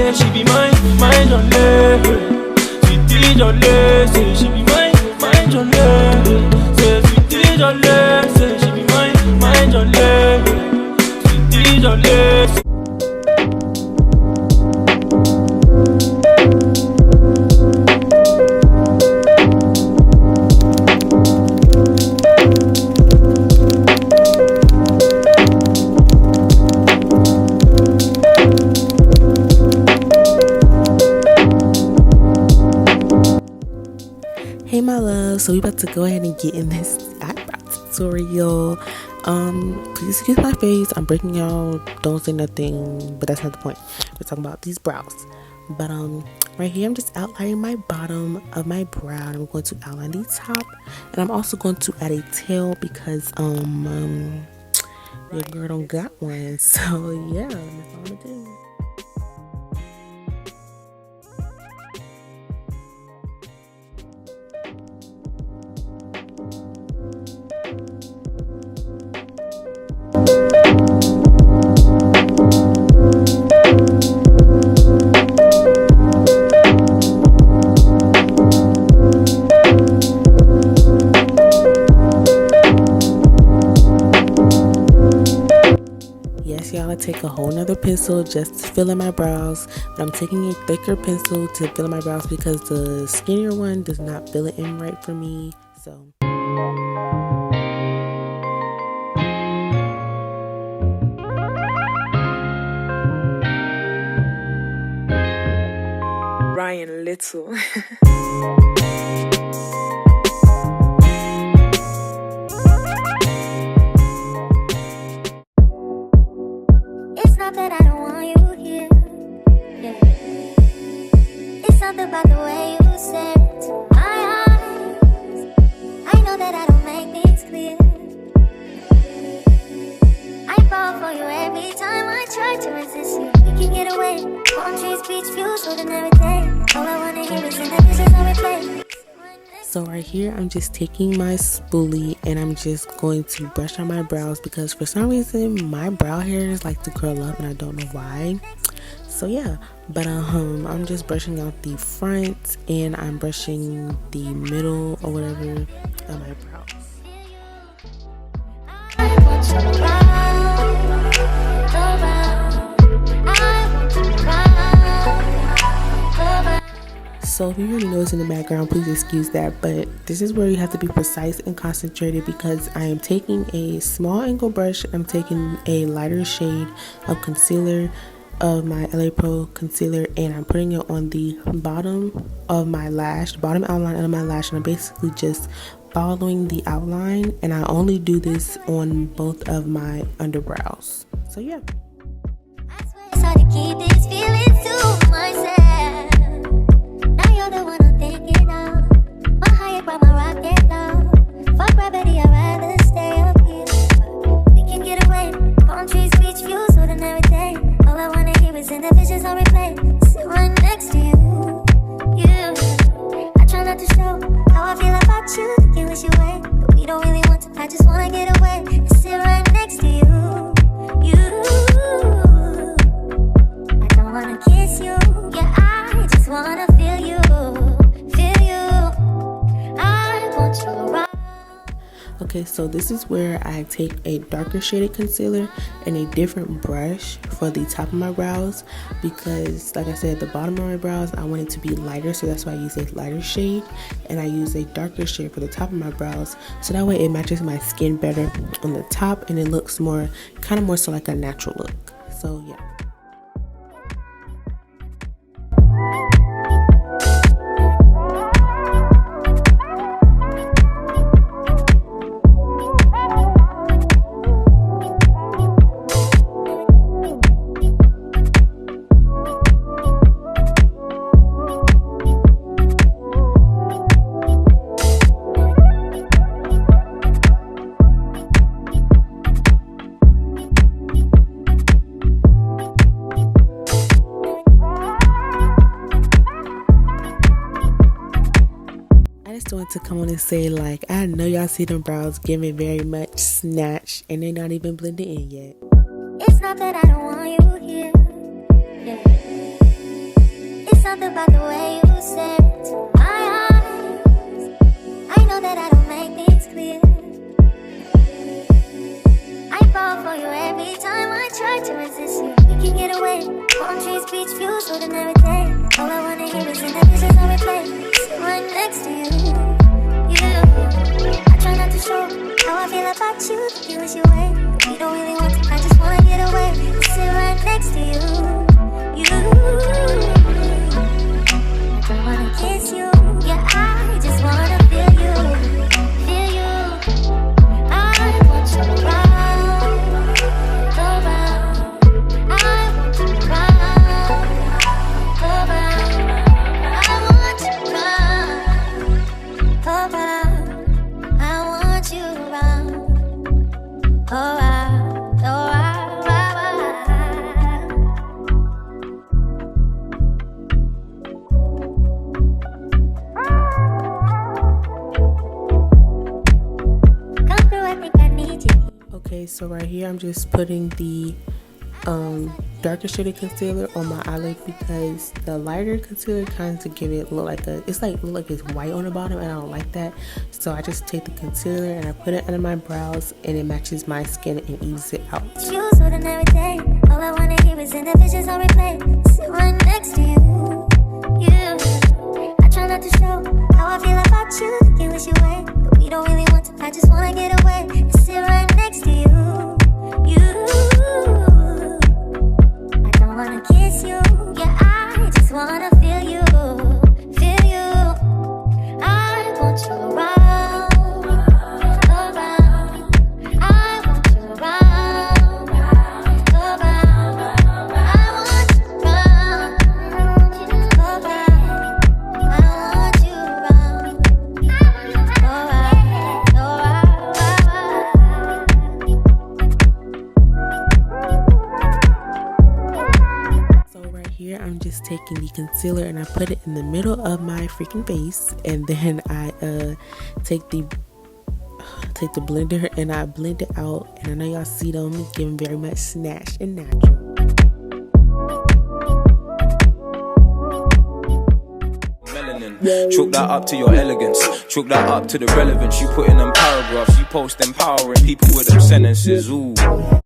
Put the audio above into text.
say she be mine, mine jolly. Sweetie jolly, say she be mine, mine jolly. Say sweetie jolly, say she be mine, mine jolly. Sweetie jolly. Hey my love, so we about to go ahead and get in this eyebrow tutorial. Please excuse my face, I'm breaking y'all, don't say nothing, but that's not the point. We're talking about these brows. But right here I'm just outlining my bottom of my brow, and I'm going to outline the top, and I'm also going to add a tail because your girl don't got one. So yeah, that's all I'm gonna do. Y'all, I take a whole nother pencil just to fill in my brows, but I'm taking a thicker pencil to fill in my brows because the skinnier one does not fill it in right for me. So Ryan Little. That I don't want you here. Yeah. It's something about the way you stare into my eyes. I know that I don't make things clear. I fall for you every time I try to resist you. You can get away. Palm trees, beach views, ordinary day. All I wanna hear is in the visions I replay. So right here, I'm just taking my spoolie and I'm just going to brush on my brows because for some reason my brow hairs like to curl up and I don't know why. So yeah, but I'm just brushing out the front and I'm brushing the middle or whatever of my brows. So if you really notice in the background, please excuse that, but this is where you have to be precise and concentrated because I am taking a small angle brush. I'm taking a lighter shade of concealer of my LA Pro concealer, and I'm putting it on the bottom of my lash, bottom outline of my lash, and I'm basically just following the outline, and I only do this on both of my underbrows. So yeah. I swear it's hard to keep these feelings to myself. You're the one I'm thinking of. My higher ground, my rocket low. For gravity, I'd rather stay up here. We can get away. Palm trees, beach views, ordinary day. All I wanna hear is in the visions I replay. Sit right next to you. I try not to show how I feel about you. Thinking wish you away, but we don't really want to. I just wanna get away and sit right next to you. I don't wanna kiss you. Yeah, I just wanna feel you. Okay, so this is where I take a darker shaded concealer and a different brush for the top of my brows because, like I said, the bottom of my brows, I want it to be lighter, so that's why I use a lighter shade, and I use a darker shade for the top of my brows, so that way it matches my skin better on the top and it looks more, kind of more so like a natural look. So yeah. To come on and say, like, I know y'all see them brows giving very much snatch and they're not even blended in yet. It's not that I don't want you here. Yeah. something about the way you stare into my eyes. I know that I don't make things clear. I fall for you every time I try to resist you. You can get away. Palm trees, beach views, ordinary day. All I wanna hear is in the visions I replay. Sit right next to you. I try not to show how I feel about you. You wish you away. You don't really want to. I just wanna get away. Sit right next to you. I wanna kiss you. Yeah, I just wanna feel you. Feel you. I want you around. Around. I want you around. Around. I want you around. Around. I want you around. Around. Around. Okay, so right here I'm just putting the darker shaded concealer on my eyelid because the lighter concealer kind of give it look like it's white on the bottom, and I don't like that. So I just take the concealer and I put it under my brows, and it matches my skin and evens it out. Ordinary day. All I wanna hear is in the visions I replay. Sit right next to you. I try not to show how I feel about you. Think you wish you away, but we don't really want to. I just wanna get away and sit right next to you. I don't wanna kiss you. Yeah, I just wanna feel you. Feel you. I want you around. Around. I want you around. Around. I want you around. Around. I want you around. So right here I'm just taking the concealer and I put it in the middle of my freaking face, and then I take the blender and I blend it out, and I know y'all see them giving very much snatch and natural. Chalk that up to your elegance. Chalk that up to the relevance. You put in them paragraphs. You post empowering people with them sentences. Ooh.